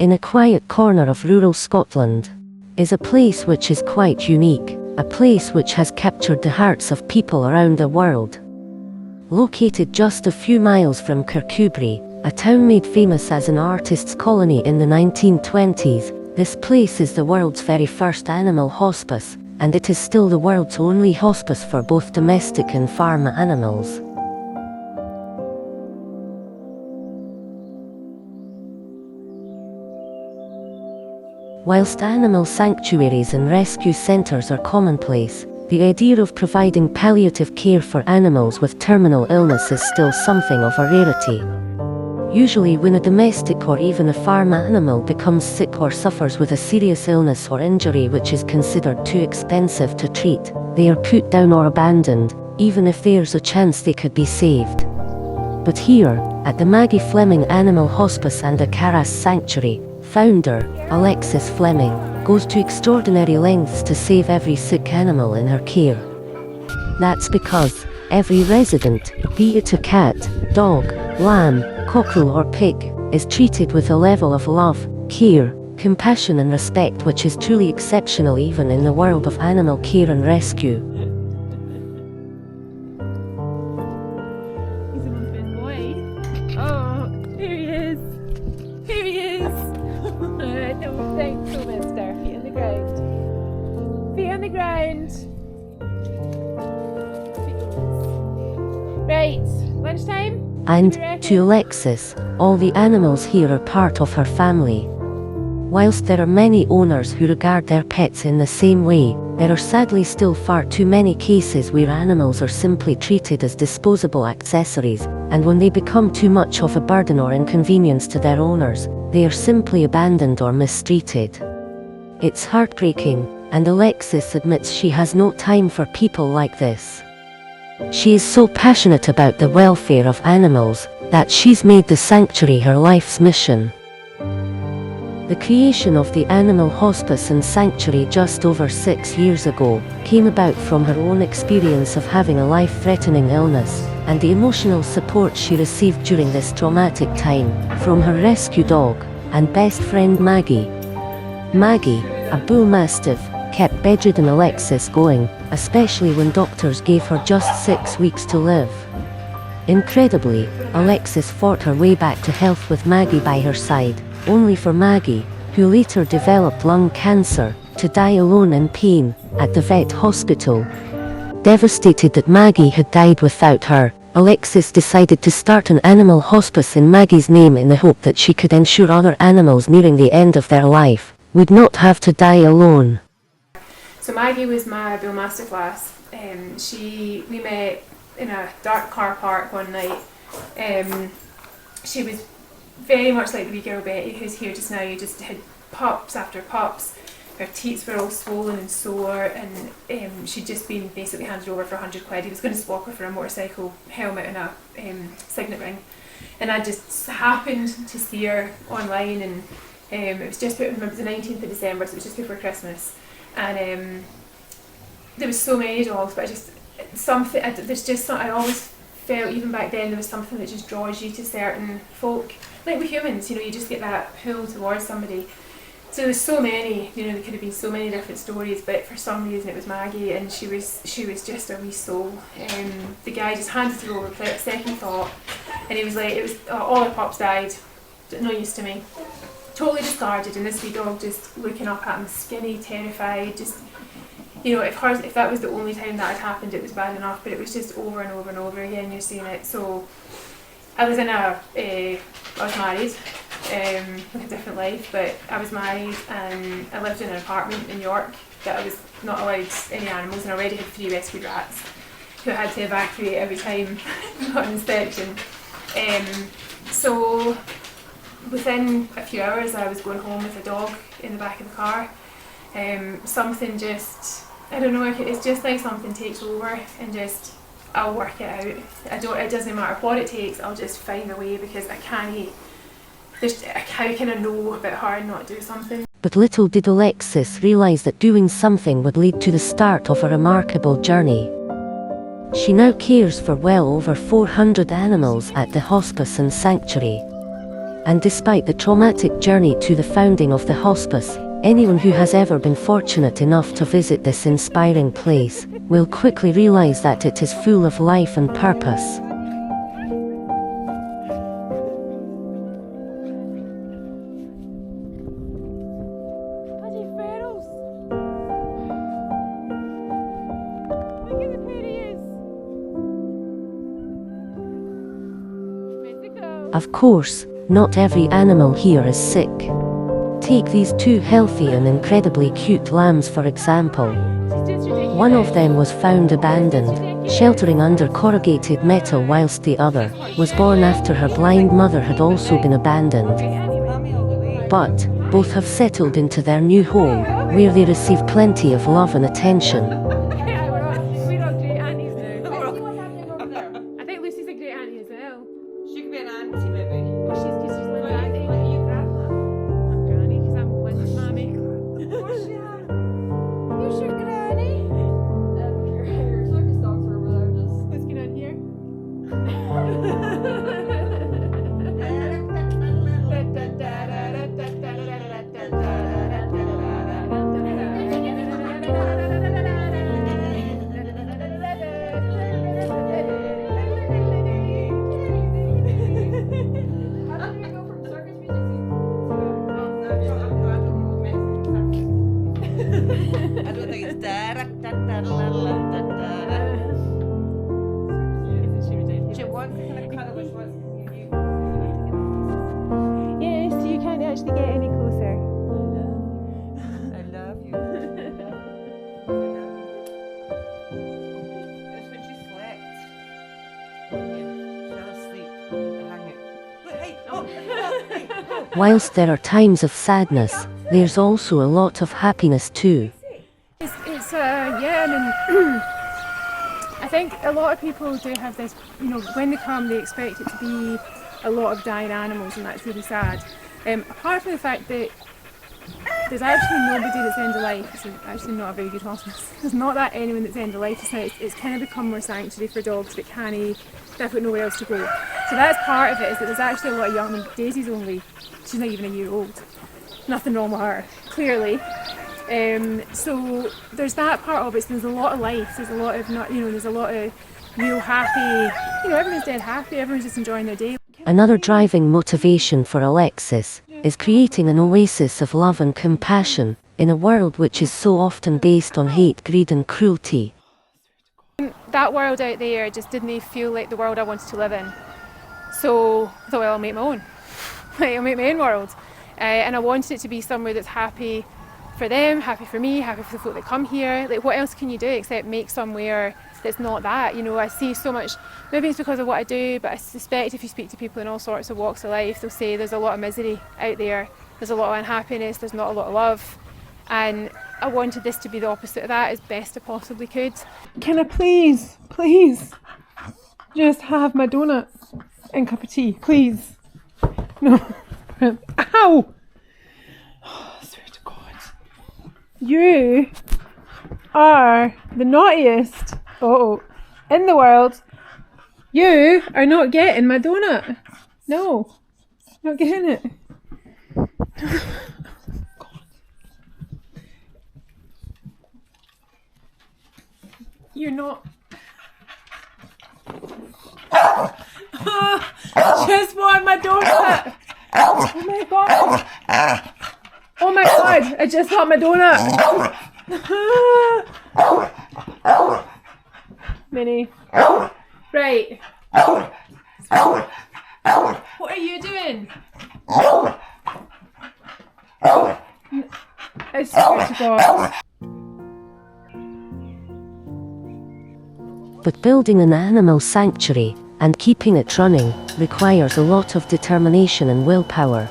in a quiet corner of rural Scotland, is a place which is quite unique, a place which has captured the hearts of people around the world. Located just a few miles from Kirkcudbright, a town made famous as an artist's colony in the 1920s, this place is the world's very first animal hospice, and it is still the world's only hospice for both domestic and farm animals. Whilst animal sanctuaries and rescue centres are commonplace, the idea of providing palliative care for animals with terminal illness is still something of a rarity. Usually when a domestic or even a farm animal becomes sick or suffers with a serious illness or injury which is considered too expensive to treat, they are put down or abandoned, even if there's a chance they could be saved. But here, at the Maggie Fleming Animal Hospice and the Karass Sanctuary, founder, Alexis Fleming, goes to extraordinary lengths to save every sick animal in her care. That's because every resident, be it a cat, dog, lamb, cockerel or pig, is treated with a level of love, care, compassion and respect which is truly exceptional even in the world of animal care and rescue. He's a good boy. Oh, here he is. Here he is. No, thanks so mister. Feet on the ground. Feet on the ground. Right, lunchtime? And, to Alexis, all the animals here are part of her family. Whilst there are many owners who regard their pets in the same way, there are sadly still far too many cases where animals are simply treated as disposable accessories, and when they become too much of a burden or inconvenience to their owners, they are simply abandoned or mistreated. It's heartbreaking, and Alexis admits she has no time for people like this. She is so passionate about the welfare of animals, that she's made the sanctuary her life's mission. The creation of the Animal Hospice and Sanctuary just over 6 years ago, came about from her own experience of having a life-threatening illness, and the emotional support she received during this traumatic time, from her rescue dog, and best friend Maggie. Maggie, a bull mastiff, kept bedridden Alexis going, especially when doctors gave her just 6 weeks to live. Incredibly, Alexis fought her way back to health with Maggie by her side, only for Maggie, who later developed lung cancer, to die alone in pain, at the vet hospital. Devastated that Maggie had died without her, Alexis decided to start an animal hospice in Maggie's name in the hope that she could ensure other animals nearing the end of their life would not have to die alone. So Maggie was my bull mastiff lass. We met in a dark car park one night. She was very much like the wee girl Betty who's here just now. Just had pups after pups. Her teats were all swollen and sore, and she'd just been basically handed over for 100 quid. He was going to swap her for a motorcycle helmet and a signet ring, and I just happened to see her online, and it was just, it was the 19th of December, so it was just before Christmas. And there was so many dogs, but I always felt, even back then, there was something that just draws you to certain folk. Like with humans, you just get that pull towards somebody. So there's so many, there could have been so many different stories, but for some reason it was Maggie, and she was just a wee soul. The guy just handed her over without second thought, and he was like, all her pups died, no use to me. Totally discarded, and this wee dog just looking up at him, skinny, terrified, just, if that was the only time that had happened, it was bad enough, but it was just over and over and over again, you're seeing it. So I was I was married, with a different life, but I was married and I lived in an apartment in York that I was not allowed any animals, and I already had 3 rescued rats who I had to evacuate every time we got an inspection. So within a few hours I was going home with a dog in the back of the car. Something just, I don't know, it's just like something takes over, and just, I'll work it out. It doesn't matter what it takes, I'll just find a way, because how can I know about her and not do something? But little did Alexis realise that doing something would lead to the start of a remarkable journey. She now cares for well over 400 animals at the hospice and sanctuary. And despite the traumatic journey to the founding of the hospice, anyone who has ever been fortunate enough to visit this inspiring place will quickly realize that it is full of life and purpose. Of course, not every animal here is sick. Take these two healthy and incredibly cute lambs for example. One of them was found abandoned, sheltering under corrugated metal, whilst the other was born after her blind mother had also been abandoned. But both have settled into their new home, where they receive plenty of love and attention. Yes, you can't actually get any closer. I love you. It's when she slept. Fell asleep. Hang it. Look, hey, Whilst there are times of sadness, there's also a lot of happiness too. Yeah, I mean, I think a lot of people do have this, when they come they expect it to be a lot of dying animals, and that's really sad. Apart from the fact that there's actually nobody that's end of life. It's actually not a very good hospice. There's not that anyone that's end of life. It's kind of become more sanctuary for dogs that they've got nowhere else to go. So that's part of it, is that there's actually a lot of young, Daisy's she's not even a year old. Nothing wrong with her, clearly. So there's that part of it. So there's a lot of life. There's a lot of there's a lot of real happy. Everyone's dead happy. Everyone's just enjoying their day. Another driving motivation for Alexis is creating an oasis of love and compassion in a world which is so often based on hate, greed and cruelty. That world out there just didn't feel like the world I wanted to live in. So I thought, well, I'll make my own. I'll make my own world. And I wanted it to be somewhere that's happy for them, happy for me, happy for the folk that come here. Like, what else can you do except make somewhere that's not that? I see so much, maybe it's because of what I do, but I suspect if you speak to people in all sorts of walks of life, they'll say there's a lot of misery out there, there's a lot of unhappiness, there's not a lot of love. And I wanted this to be the opposite of that as best I possibly could. Can I please just have my donut and cup of tea, please? No. Ow! Oh, I swear to God. You are the naughtiest in the world. You are not getting my donut. No, not getting it. You're not. Just want my donut. Oh my God. Oh my God, I just want my donut. Minnie. Right. What are you doing? I swear to God. But building an animal sanctuary and keeping it running requires a lot of determination and willpower.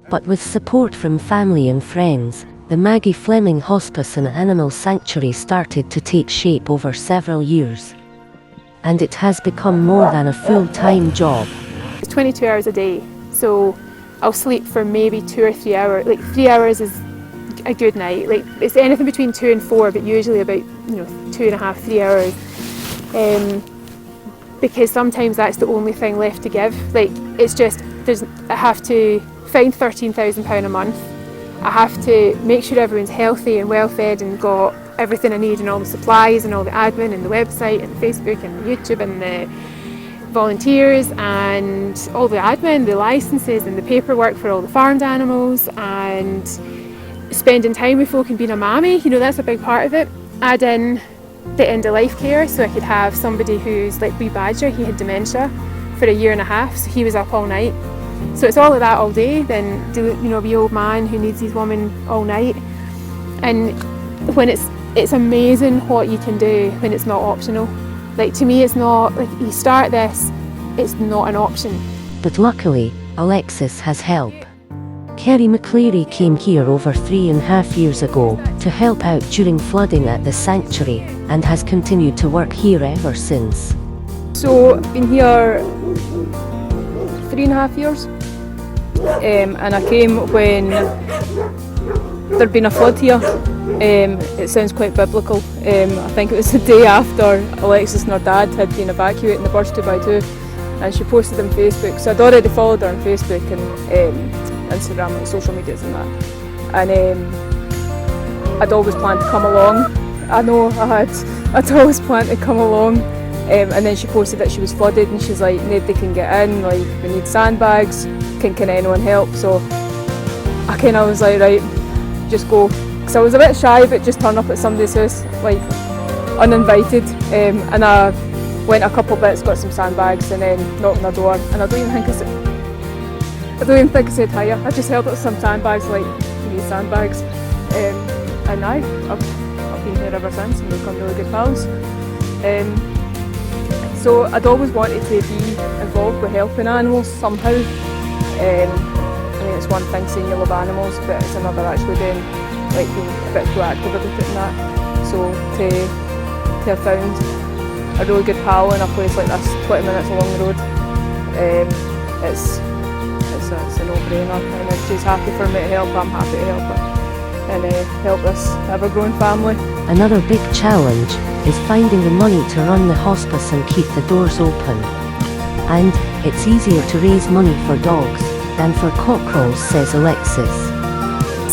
But with support from family and friends, the Maggie Fleming Hospice and Animal Sanctuary started to take shape over several years. And it has become more than a full-time job. It's 22 hours a day, so I'll sleep for maybe 2 or 3 hours. Like 3 hours is a good night. Like, it's anything between 2 and 4, but usually about 2.5, 3 hours. Because sometimes that's the only thing left to give. Like, it's just I have to find £13,000 a month. I have to make sure everyone's healthy and well fed and got everything I need and all the supplies and all the admin and the website and the Facebook and the YouTube and the volunteers and all the admin, the licenses and the paperwork for all the farmed animals, and spending time with folk and being a mammy, you know, that's a big part of it. Add in the end of life care, so I could have somebody who's like wee Badger, he had dementia for 1.5 years, so he was up all night. So it's all of that all day, then do, you know, wee old man who needs his woman all night. And when it's amazing what you can do when it's not optional. Like, to me, it's not, like, you start this, it's not an option. But luckily, Alexis has help. Kerry McCleary came here over 3.5 years ago to help out during flooding at the sanctuary and has continued to work here ever since. So I've been here 3.5 years, and I came when there'd been a flood here. It sounds quite biblical. I think it was the day after Alexis and her dad had been evacuating the birds 2x2, and she posted on Facebook. So I'd already followed her on Facebook and Instagram, like social medias and that. And I'd always planned to come along. I know I'd always planned to come along. And then she posted that she was flooded, and she's like, nobody can get in, like, we need sandbags, can anyone help? So I kind of was like, right, just go. Because I was a bit shy, but just turn up at somebody's house, like, uninvited. And I went a couple bits, got some sandbags, and then knocked on the door. And I don't even think I said hiya. I just held up some sandbags, like, you need sandbags. And I've been here ever since, and we've become really good pals. So I'd always wanted to be involved with helping animals somehow. I mean, it's one thing saying you love animals, but it's another actually being a bit proactive about it and that. So to have found a really good pal in a place like this, 20 minutes along the road, it's a no-brainer. And if she's happy for me to help, I'm happy to help her and help this ever-growing family. Another big challenge is finding the money to run the hospice and keep the doors open. And it's easier to raise money for dogs than for cockerels, says Alexis.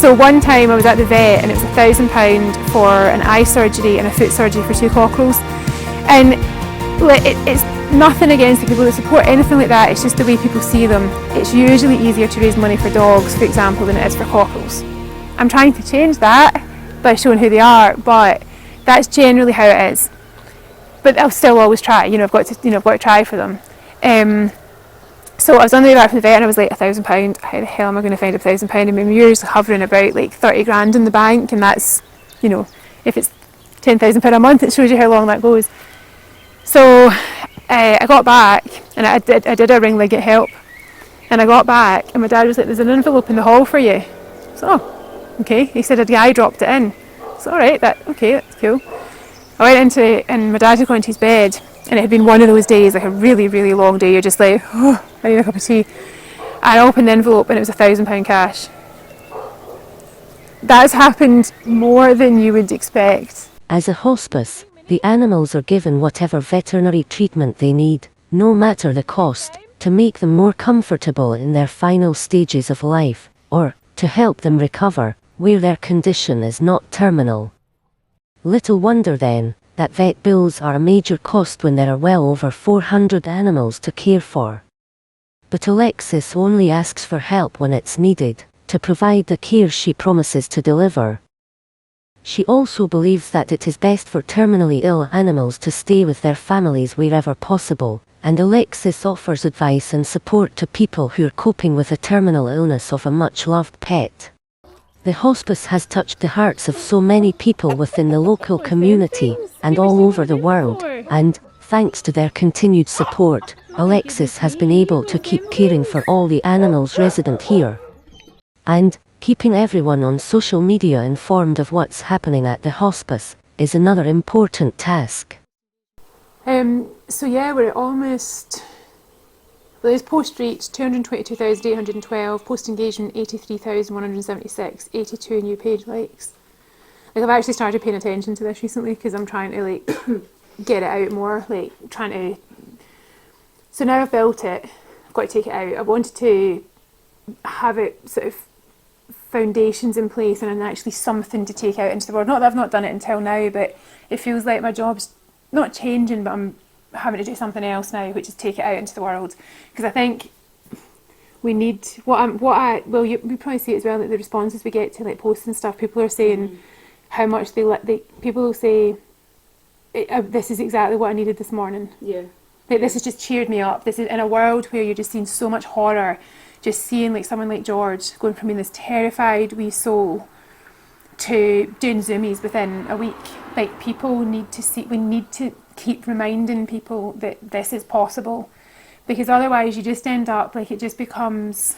So one time I was at the vet and it was £1,000 for an eye surgery and a foot surgery for 2 cockerels. And it's nothing against the people that support anything like that, it's just the way people see them. It's usually easier to raise money for dogs, for example, than it is for cockerels. I'm trying to change that by showing who they are, but that's generally how it is. But I'll still always try, I've got to try for them. So I was on the way back from the vet and I was like, £1,000, how the hell am I going to find £1,000? I mean, we're usually hovering about like 30 grand in the bank, and that's, if it's £10,000 a month, it shows you how long that goes. So I got back and I did a ring like get help, and I got back and my dad was like, there's an envelope in the hall for you. So, oh, okay. He said a guy dropped it in. So alright, that's cool. I went into it and my dad had gone into his bed, and it had been one of those days, like a really, really long day. You're just like, oh, I need a cup of tea. And I opened the envelope and it was £1,000 cash. That's happened more than you would expect. As a hospice, the animals are given whatever veterinary treatment they need, no matter the cost, to make them more comfortable in their final stages of life, or to help them recover, where their condition is not terminal. Little wonder then, that vet bills are a major cost when there are well over 400 animals to care for. But Alexis only asks for help when it's needed, to provide the care she promises to deliver. She also believes that it is best for terminally ill animals to stay with their families wherever possible, and Alexis offers advice and support to people who are coping with a terminal illness of a much-loved pet. The hospice has touched the hearts of so many people within the local community and all over the world, and, thanks to their continued support, Alexis has been able to keep caring for all the animals resident here. And, keeping everyone on social media informed of what's happening at the hospice is another important task. So yeah, we're almost... Well, there's post reach 222,812, post engagement 83,176, 82 new page likes. Like, I've actually started paying attention to this recently because I'm trying to get it out more, trying to. So now I've built it. I've got to take it out. I wanted to have it sort of foundations in place and actually something to take out into the world. Not that I've not done it until now, but it feels like my job's not changing, but I'm having to do something else now, which is take it out into the world. Because I think we need you probably see it as well, like the responses we get to like posts and stuff. People are saying how much people will say, this is exactly what I needed this morning. Yeah. Like, this has just cheered me up. This is in a world where you're just seeing so much horror. Just seeing like someone like George going from being this terrified wee soul to doing zoomies within a week. Like, people need to see, we need to keep reminding people that this is possible, because otherwise you just end up like, it just becomes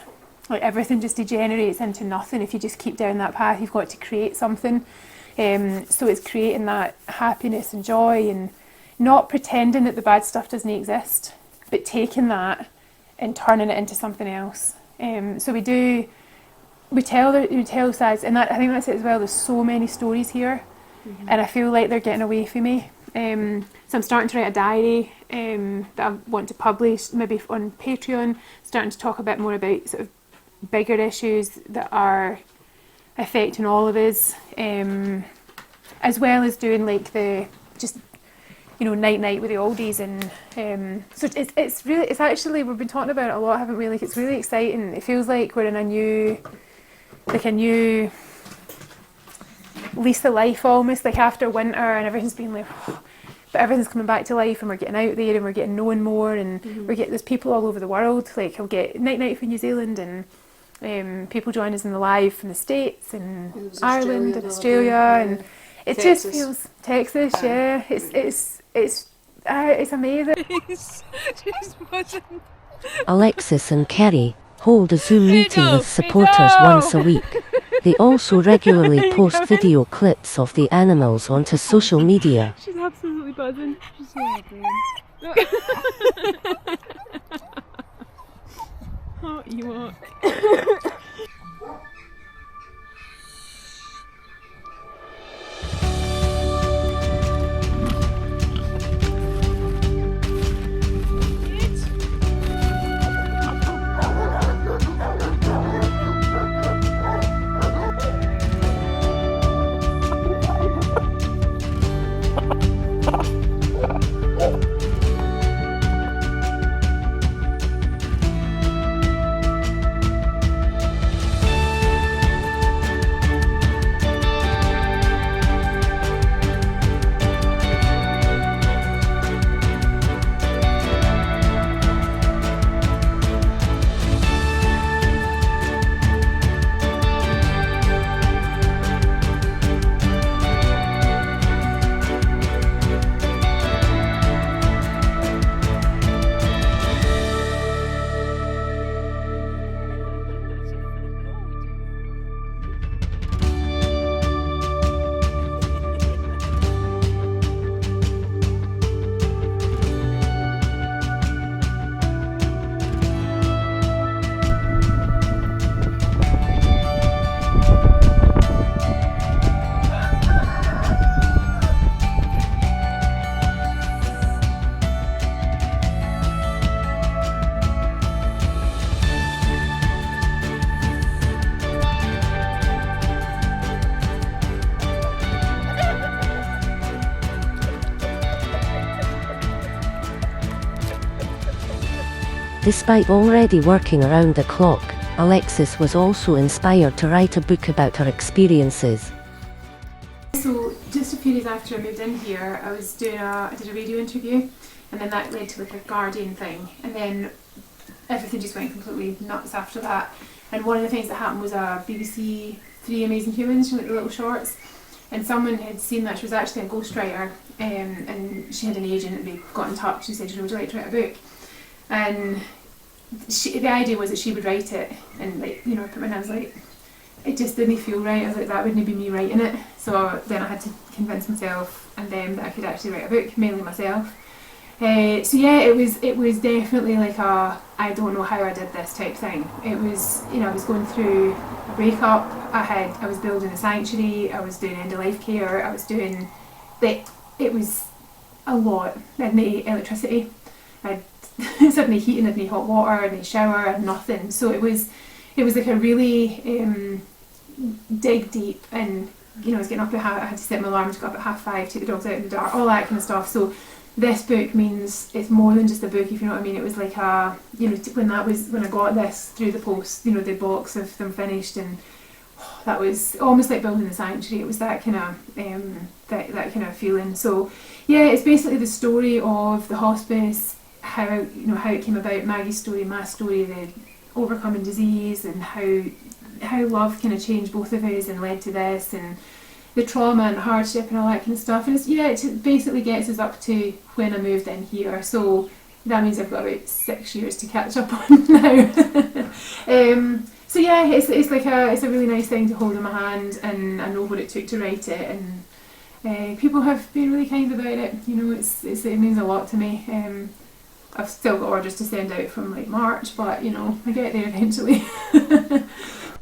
like everything just degenerates into nothing if you just keep down that path. You've got to create something. So it's creating that happiness and joy and not pretending that the bad stuff doesn't exist, but taking that and turning it into something else. So we tell sides, and that, I think that's it as well. There's so many stories here, and I feel like they're getting away from me. So I'm starting to write a diary that I want to publish, maybe on Patreon. Starting to talk a bit more about sort of bigger issues that are affecting all of us, as well as doing like the just, you know, night with the oldies. And so it's really, it's actually, we've been talking about it a lot, haven't we? Like, it's really exciting. It feels like we're in a new lease of life almost, like after winter and everything's been like, but everything's coming back to life and we're getting out there and we're getting known more, and there's people all over the world. Like, I'll get night from New Zealand, and people join us in the live from the States and Ireland and Australia, and it Texas. just feels Texas, yeah. It's amazing. She's buzzing. Alexis and Kerry hold a Zoom meeting with supporters once a week. They also regularly post video clips of the animals onto social media. She's absolutely buzzing. She's so happy. Oh, you are. Despite already working around the clock, Alexis was also inspired to write a book about her experiences. So just a few days after I moved in here, I did a radio interview, and then that led to like a Guardian thing, and then everything just went completely nuts after that. And one of the things that happened was a BBC Three Amazing Humans, you know, like the little shorts, and someone had seen that. She was actually a ghostwriter, and she had an agent, and they got in touch and said, you know, would you like to write a book? And the idea was that she would write it, and like, you know, and I was like, it just didn't feel right. I was like, that wouldn't be me writing it. So then I had to convince myself and them that I could actually write a book, mainly myself. So yeah, it was definitely like a I don't know how I did this type thing. It was, you know, I was going through a breakup. I was building a sanctuary. I was doing end of life care. I was doing it was a lot. I had no electricity. I had it's had no heating, had no hot water, no shower, had nothing. So it was like a really dig deep, and I was getting up I had to set my alarm to go up at 5:30, take the dogs out in the dark, all that kind of stuff. So this book means it's more than just a book, if you know what I mean. It was like when I got this through the post, the box of them finished, and that was almost like building the sanctuary. It was that kind of that kind of feeling. So yeah, it's basically the story of the hospice, how it came about, Maggie's story, my story, the overcoming disease, and how love kind of changed both of us and led to this, and the trauma and hardship and all that kind of stuff. And it basically gets us up to when I moved in here. So that means I've got about 6 years to catch up on now. So yeah, it's a really nice thing to hold in my hand, and I know what it took to write it, and people have been really kind about it. It means a lot to me. I've still got orders to send out from like March, but I get there eventually.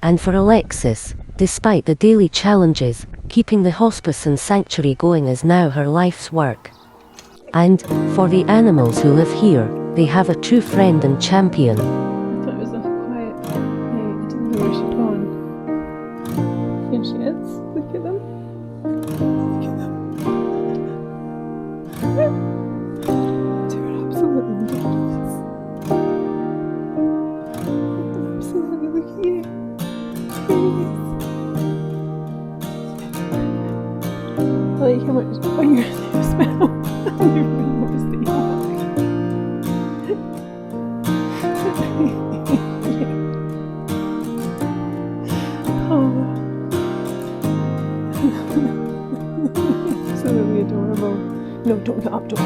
And for Alexis, despite the daily challenges, keeping the hospice and sanctuary going is now her life's work. And for the animals who live here, they have a true friend and champion. I thought it was a quiet night. I didn't know where she'd gone. Here she is. Look at them. Look at them. They're absolutely ridiculous. Absolutely, look at you. I like how much your smell. I don't even noticed that you Absolutely adorable. No, don't get up, don't get up.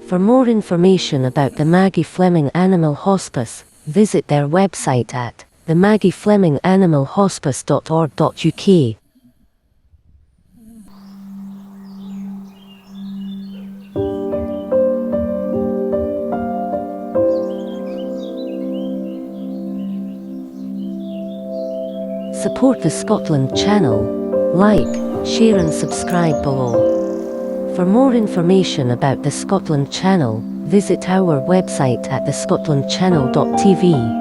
For more information about the Maggie Fleming Animal Hospice, visit their website at themaggiefleminganimalhospice.org.uk. support the Scotland channel, like, share and subscribe below. For more information about the Scotland channel, visit our website at thescotlandchannel.tv.